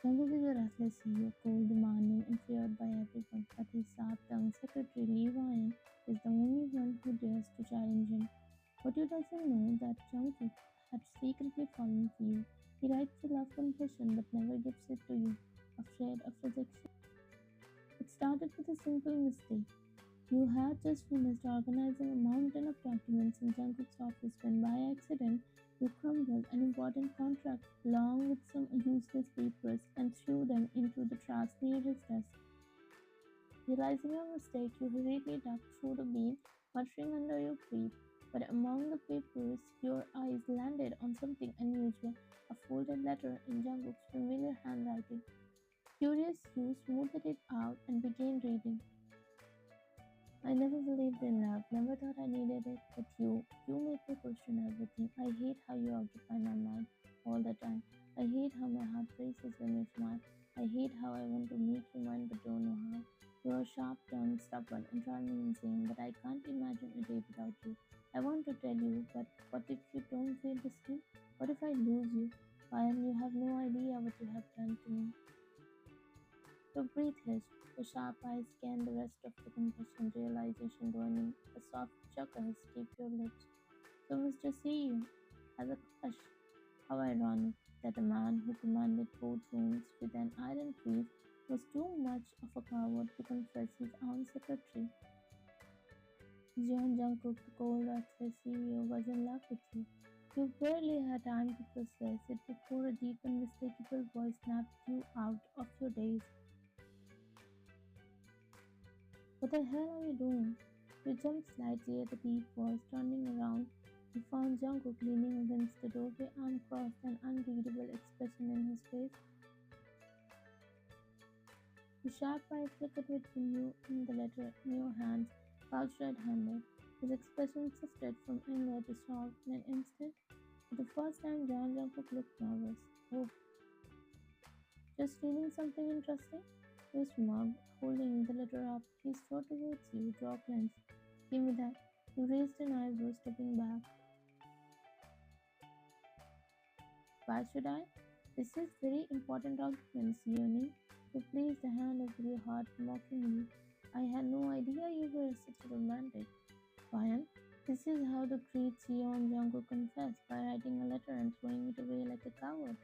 Jungkook is a restless CEO, cold, demanding, and feared by everyone, but his sharp-tongued secretary Lee Ryan is the only one who dares to challenge him. But you doesn't know that Jungkook had secretly fallen for you. He writes a love confession but never gives it to you, afraid of rejection. It started with a simple mistake. You had just finished organizing a mountain of documents in Jungkook's office when by accident you crumbled an important contract along with some useless papers and threw them into the trash near his desk. Realizing your mistake, you hurriedly ducked through the bin, muttering under your breath. But among the papers, your eyes landed on something unusual, a folded letter in Jungkook's familiar handwriting. Curious, you smoothed it out and began reading. I never believed in love, never thought I needed it, but you make me question everything. I hate how you occupy my mind all the time. I hate how my heart races when you smile. I hate how I want to make you mine but don't know how. You are sharp tongued, stubborn, and drive me insane, but I can't imagine a day without you. I want to tell you, but what if you don't feel the same? What if I lose you? Why, and you have no idea what you have done to me. Your breath hissed, your sharp eyes scanned the rest of the confession, realization dawning, a soft chuckle escaped your lips. So Mr. CEO has a crush. How ironic that a man who commanded both rooms with an iron fist was too much of a coward to confess his own secretary. John Jungkook, the cold restless CEO, was in love with you. You barely had time to process it before a deep unmistakable voice snapped you out of your daze. What the hell are you doing? You jumped slightly at the deep voice, turning around. You found Jungkook leaning against the doorway, arm crossed, an unreadable expression in his face. The sharp eye flickered between you and the letter in your hands, pouched red-handed. His expression shifted from anger to shock in an instant. For the first time, John Jungkook looked nervous. Oh, just reading something interesting? You smiled, holding the letter up. He strode towards you, jaw clenched. Give me that. You raised an eyebrow, stepping back. Why should I? This is very important documents, Yoni. You placed a hand over your heart mockingly. I had no idea you were such a romantic. Ryan, this is how the great Sion Jungkook confessed by writing a letter and throwing it away like a coward.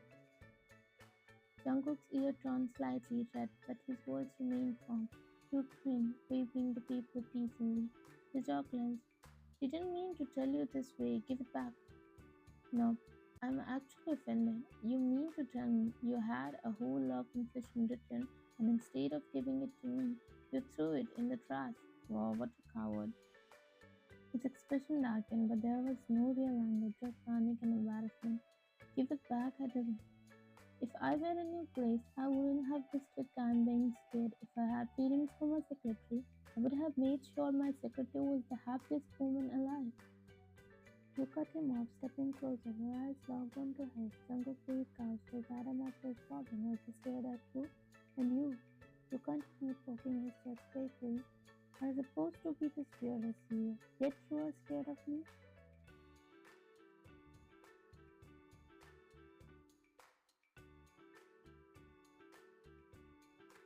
Jungkook's ear turned slightly red, but his voice remained firm. You grinned, waving the paper teasingly. His jaw clenched. Didn't mean to tell you this way. Give it back. No, I'm actually offended. You mean to tell me you had a whole love confession written and instead of giving it to me, you threw it in the trash? Wow, what a coward. His expression darkened, but there was no real anger, just panic and embarrassment. Give it back, I didn't. If I were in your place, I wouldn't have wasted time being scared. If I had feelings for my secretary, I would have made sure my secretary was the happiest woman alive. You cut him off, stepping closer, her eyes locked onto his. Jungkook breathed cast his automatic sobbing as he stared at you. And you continued poking his chest playfully. I'm supposed to be this fearless you, yet you are scared of me?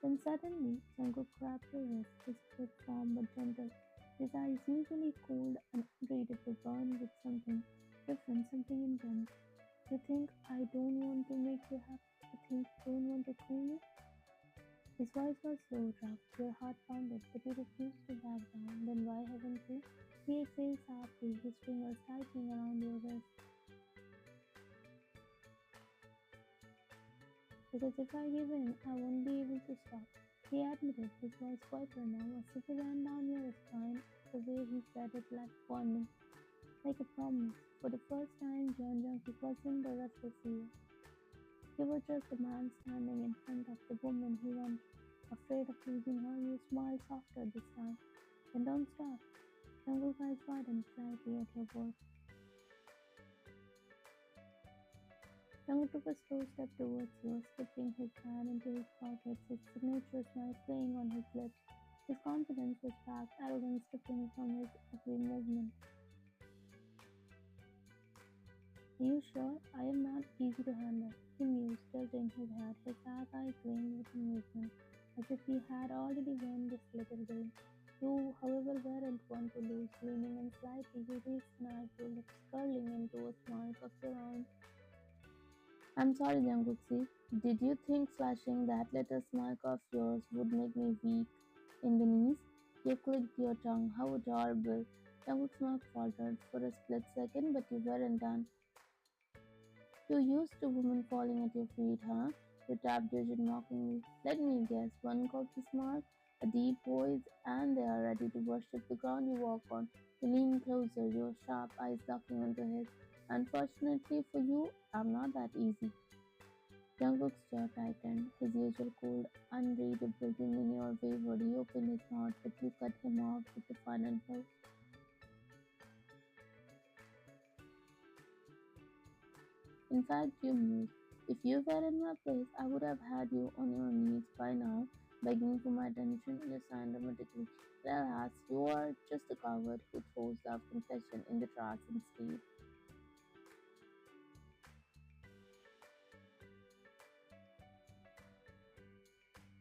Then suddenly, Jungkook grabbed your wrist, his grip firm but gentle. His eyes, usually cold and unreadable, burned with something different, something intense. You think I don't want to make you happy? You think I don't want to clean you? His voice was low, rough, your heart pounded, but you refused to back down. Then why haven't you? He exhaled sharply, his fingers tightening around your wrist. Because if I give in, I won't be able to stop. He admitted, his voice quieter now, as if he ran down your spine. The way he said it like warning, like a promise. For the first time, John Jungkook wasn't the restless hero. He was just a man standing in front of the woman he wanted. Afraid of losing her, you smiled softer this time. Then don't stop. Jungkook's eyes widened slightly at your words. Jungkook took a slow step towards you, slipping his hand into his pockets, his signature smile playing on his lips. His confidence was back, arrogance dripping from his every movement. Are you sure? I am not easy to handle. He mused, tilting his head, his dark eyes gleamed with amusement, as if he had already won this little game. You, however, weren't one to lose. Leaning in slightly, you raised an eyebrow, lips curling into a smile of your own. I'm sorry, Jungkook. Did you think flashing that little smirk of yours would make me weak in the knees? You clicked your tongue. How adorable. Jungkook's mouth faltered for a split second, but you weren't done. You used to women falling at your feet, huh? You tapped your chin mockingly. Let me guess, one cocky smile, a deep voice, and they are ready to worship the ground you walk on. You lean closer, your sharp eyes locking onto his. Unfortunately for you, I'm not that easy. Jungkook's jaw tightened, his usual cold, unreadable demeanor wavered. He opened his mouth, but you cut him off with the final blow. In fact, you moved. If you were in my place, I would have had you on your knees by now, begging for my attention. You signed dramatically. But alas, you are just a coward who throws love confession in the trash instead.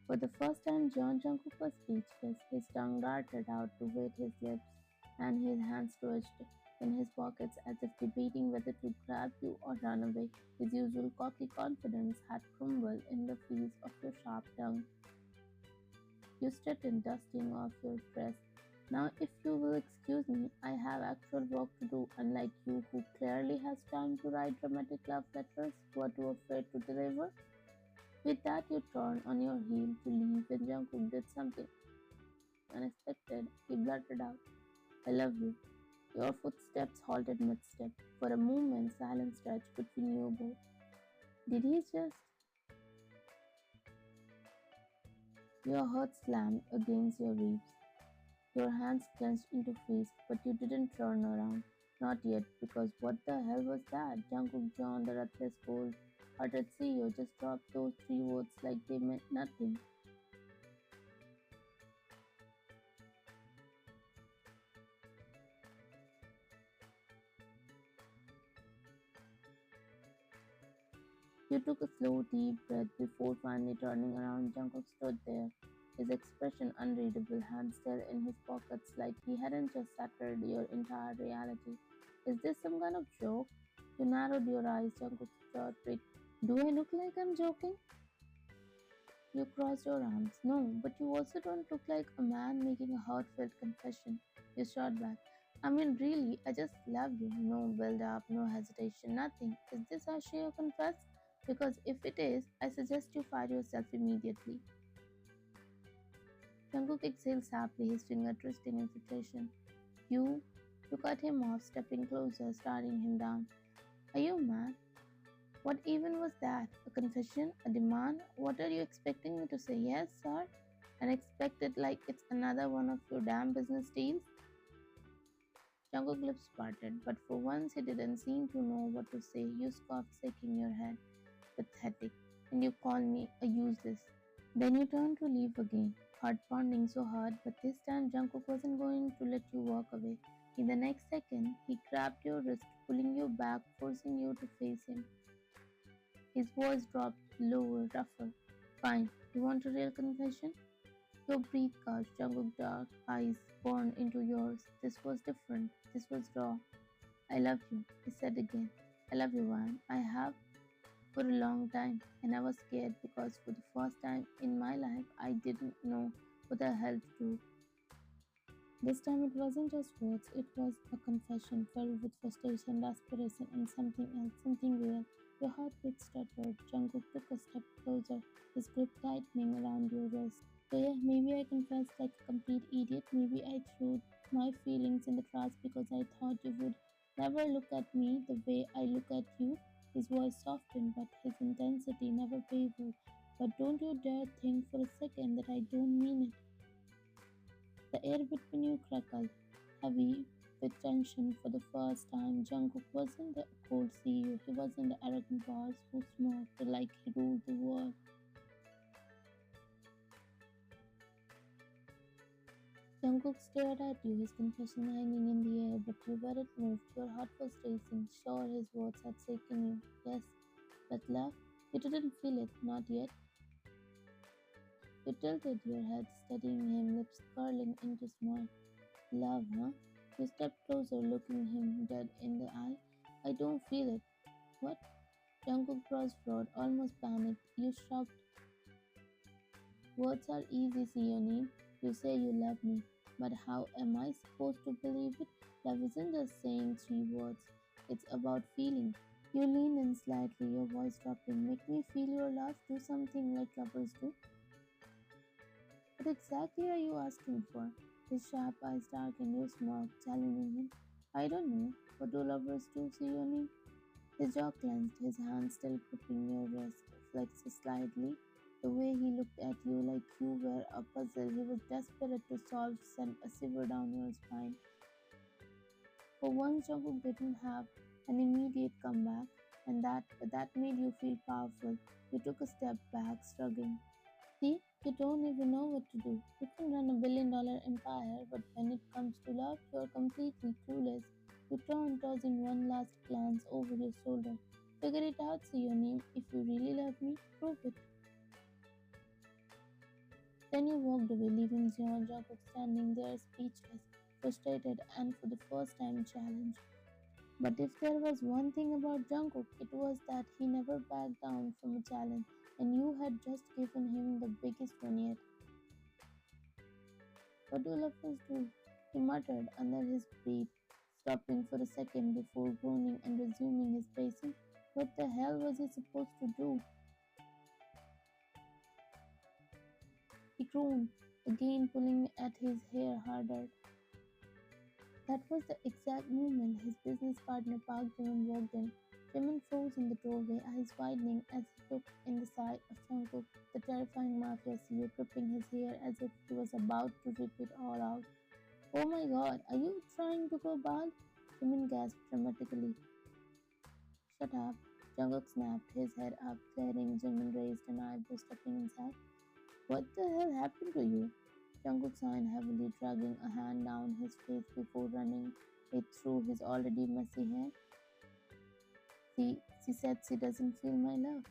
For the first time, John Jungkook was speechless. His tongue darted out to wet his lips, and his hands twitched in his pockets as if debating whether to grab you or run away. His usual cocky confidence had crumbled in the face of your sharp tongue. You straightened, dusting off your dress. Now, if you will excuse me, I have actual work to do, unlike you, who clearly has time to write dramatic love letters you are too afraid to deliver. With that, you turned on your heel to leave when Jungkook did something unexpected. He blurted out, I love you. Your footsteps halted mid-step. For a moment, silence stretched between you both. Did he just? Your heart slammed against your ribs. Your hands clenched into fists, but you didn't turn around. Not yet, because what the hell was that? Jungkook John, the ruthless cold hearted CEO, just dropped those three words like they meant nothing. You took a slow, deep breath before finally turning around. Jungkook stood there, his expression unreadable, hands still in his pockets like he hadn't just shattered your entire reality. Is this some kind of joke? You narrowed your eyes, Jungkook's jaw pricked. Do I look like I'm joking? You crossed your arms. No, but you also don't look like a man making a heartfelt confession. You shot back. I mean, really, I just love you. No build up, no hesitation, nothing. Is this how she confessed? Because if it is, I suggest you fire yourself immediately. Jungkook exhaled sharply, his finger twisting in frustration. You, you cut him off, stepping closer, staring him down. Are you mad? What even was that? A confession? A demand? What are you expecting me to say? Yes, sir? And expect it like it's another one of your damn business deals? Jungkook's lips parted, but for once he didn't seem to know what to say. You scoffed, shaking your head. Pathetic. And you call me a useless. Then you turned to leave again, heart pounding so hard, but this time Jungkook wasn't going to let you walk away. In the next second, he grabbed your wrist, pulling you back, forcing you to face him. His voice dropped lower, rougher. Fine, you want a real confession? Your breath caught. Jungkook's dark eyes burned into yours. This was different. This was raw. I love you, he said again. I love you, Van. I have for a long time, and I was scared because for the first time in my life, I didn't know what the hell to do. This time it wasn't just words, it was a confession filled with frustration, desperation, and something else, something real. Your heartbeat stuttered. Jungkook took a step closer, his grip tightening around your wrist. So yeah, maybe I confessed like a complete idiot. Maybe I threw my feelings in the trash because I thought you would never look at me the way I look at you. His voice softened, but his intensity never wavered. But don't you dare think for a second that I don't mean it. The air between you crackled, heavy with tension for the first time. Jungkook wasn't the cold CEO, he wasn't the arrogant boss who smoked like he ruled the world. Jungkook stared at you, his confession hanging in the air, but you weren't moved. Your heart was racing. Sure, his words had shaken you. Yes, but love? You didn't feel it, not yet. You tilted your head, studying him, lips curling into smile. Love, huh? You stepped closer, looking him dead in the eye. I don't feel it. What? Jungkook brows furrowed, almost panicked. You shrugged. Words are easy, Sione. You say you love me, but how am I supposed to believe it? Love isn't just saying three words, it's about feeling. You lean in slightly, your voice dropping. Make me feel your love, do something like lovers do. What exactly are you asking for? His sharp eyes darkened, you smirked, challenging him. I don't know. What do lovers do, Sione? His jaw clenched, his hand still gripping your wrist, flexed slightly. The way he looked at you like you were a puzzle he was desperate to solve sent a shiver down your spine. For once, Jungkook didn't have an immediate comeback, and that made you feel powerful. You took a step back, shrugging. See, you don't even know what to do. You can run a $1 billion empire, but when it comes to love, you're completely clueless. You turn, tossing one last glance over your shoulder. Figure it out, say your name. If you really love me, prove it. Then you walked away, leaving Jeon Jacob standing there speechless, frustrated, and for the first time challenged. But if there was one thing about Jungkook, it was that he never backed down from a challenge, and you had just given him the biggest one yet. What do lovers do? He muttered under his breath, stopping for a second before groaning and resuming his pacing. What the hell was he supposed to do? He groaned, again pulling at his hair harder. That was the exact moment his business partner Park Jimin walked in. Jimin froze in the doorway, eyes widening as he took in the sight of Jungkook, the terrifying mafia CEO gripping his hair as if he was about to rip it all out. Oh my god, are you trying to go bald? Jimin gasped dramatically. Shut up. Jungkook snapped, his head up, glaring. Jimin raised an eyebrow, stepping inside. What the hell happened to you? Jungkook sighed heavily, dragging a hand down his face before running it through his already messy hair. She said she doesn't feel my love.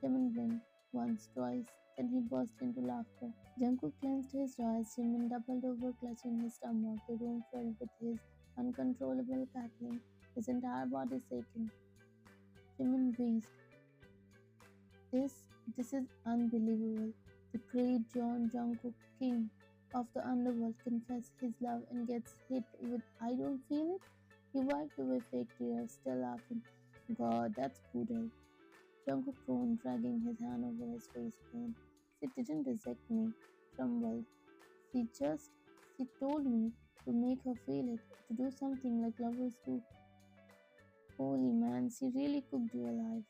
Jimin blinked once, twice, then he burst into laughter. Jungkook clenched his jaw as Jimin doubled over, clutching his stomach, the room filled with his uncontrollable cackling, his entire body shaking. Jimin wheezed. This, this is unbelievable. The great John Jungkook, king of the underworld, confesses his love and gets hit with "I don't feel it." He wiped away fake tears, still laughing. God, that's brutal. Jungkook groaned, dragging his hand over his face again. She didn't reject me, trembled. She she told me to make her feel it, to do something like lovers do. Holy man, she really cooked you alive.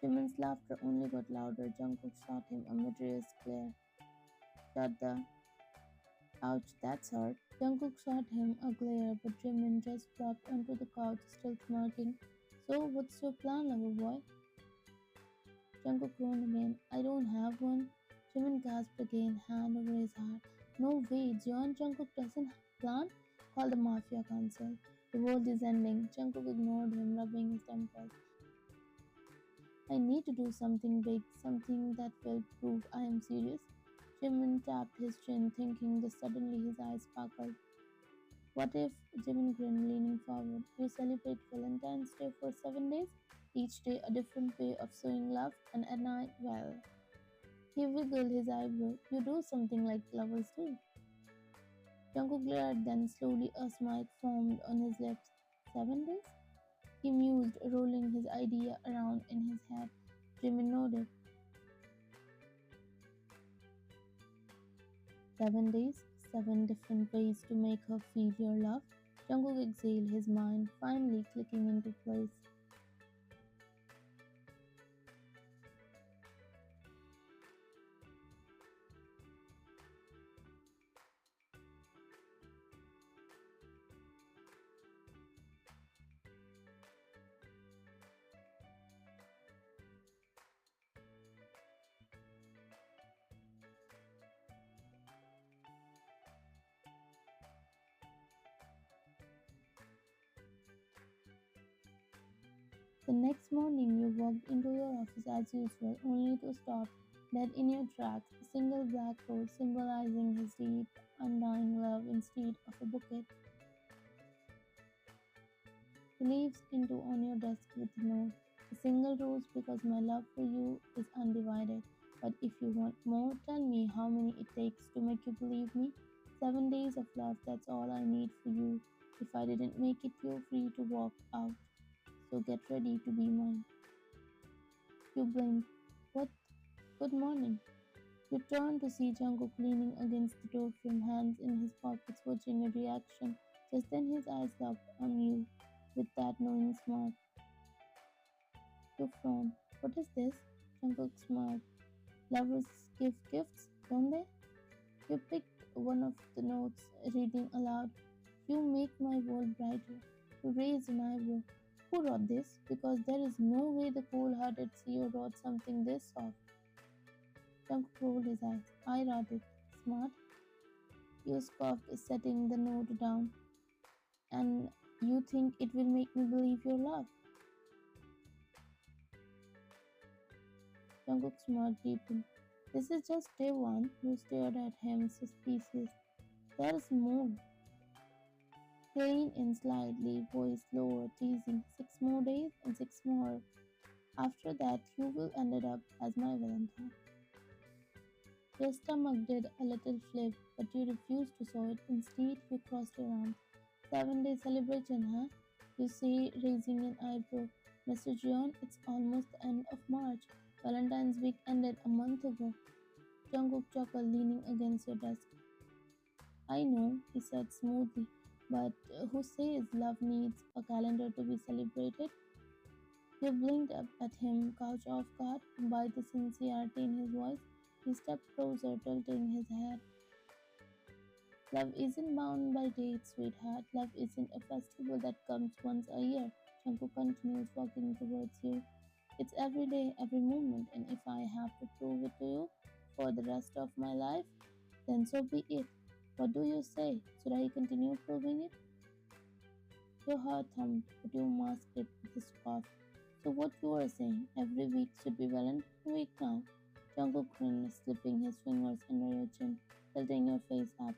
Jimin's laughter only got louder. Jungkook shot him a murderous glare. Shut the... Ouch, that's hurt. Jungkook shot him a glare, but Jimin just dropped onto the couch, still smirking. So, what's your plan, lover boy? Jungkook groaned again. I don't have one. Jimin gasped again, hand over his heart. No way, Jeon Jungkook doesn't plan? Call the Mafia Council. The world is ending. Jungkook ignored him, rubbing his temples. I need to do something big, something that will prove I am serious. Jimin tapped his chin, thinking this suddenly his eyes sparkled. What if, Jimin grinned, leaning forward, you celebrate Valentine's Day for 7 days? Each day a different way of showing love, and at night, well. He wiggled his eyebrow. You do something like lovers do. Jungkook glared, then slowly a smile formed on his lips. 7 days? He mused, rolling his idea around in his head. Jimin nodded. 7 days, 7 different ways to make her feel your love. Jungkook exhaled, his mind finally clicking into place. The next morning, you walked into your office as usual, only to stop dead in your tracks, a single black rose symbolizing his deep, undying love instead of a bouquet. He leaves into on your desk with a note. A single rose because my love for you is undivided. But if you want more, tell me how many it takes to make you believe me. 7 days of love, that's all I need for you. If I didn't make it, you're free to walk out. So get ready to be mine. You blink. What? Good morning. You turn to see Jungkook leaning against the doorframe, hands in his pockets, watching your reaction. Just then his eyes locked on you with that knowing smile. You frown. What is this? Jungkook smiled. Lovers give gifts, don't they? You picked one of the notes, reading aloud. You make my world brighter. You raise an eyebrow. Who wrote this? Because there is no way the cold-hearted CEO wrote something this soft. Jungkook rolled his eyes. I wrote it. Smart. You scoffed, setting the note down. And you think it will make me believe your love? Jungkook's smile deepened. This is just day one. You stared at him, suspicious. There's more. He leaned in slightly, voice lower, teasing. 6 more days and 6 more. After that, you will end up as my Valentine. Your stomach did a little flip, but you refused to show it. Instead, you crossed your arms. 7 day celebration, huh? You say, raising an eyebrow. Mr. John, it's almost the end of March. Valentine's week ended a month ago. Jungkook chuckled, leaning against your desk. I know, he said smoothly, but who says love needs a calendar to be celebrated? You blinked up at him, caught off guard by the sincerity in his voice. He stepped closer, tilting his head. Love isn't bound by dates, sweetheart. Love isn't a festival that comes once a year. Jungkook continues walking towards you. It's every day, every moment, and if I have to prove it to you for the rest of my life, then so be it. What do you say? Should I continue proving it? Your heart thumped, but you masked it with a scoff. So what you are saying? Every week should be Valentine week now. Jungkook grinned, slipping his fingers under your chin, tilting your face up.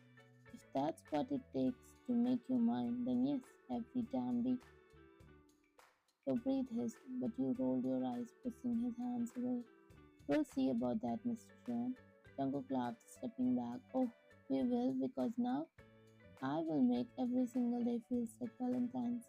If that's what it takes to make you mine, then yes, every damn week. Your breath hissed, but you rolled your eyes, pushing his hands away. We'll see about that, Mr. John. Jungkook laughed, stepping back. Oh, we will, because now I will make every single day feel like Valentine's.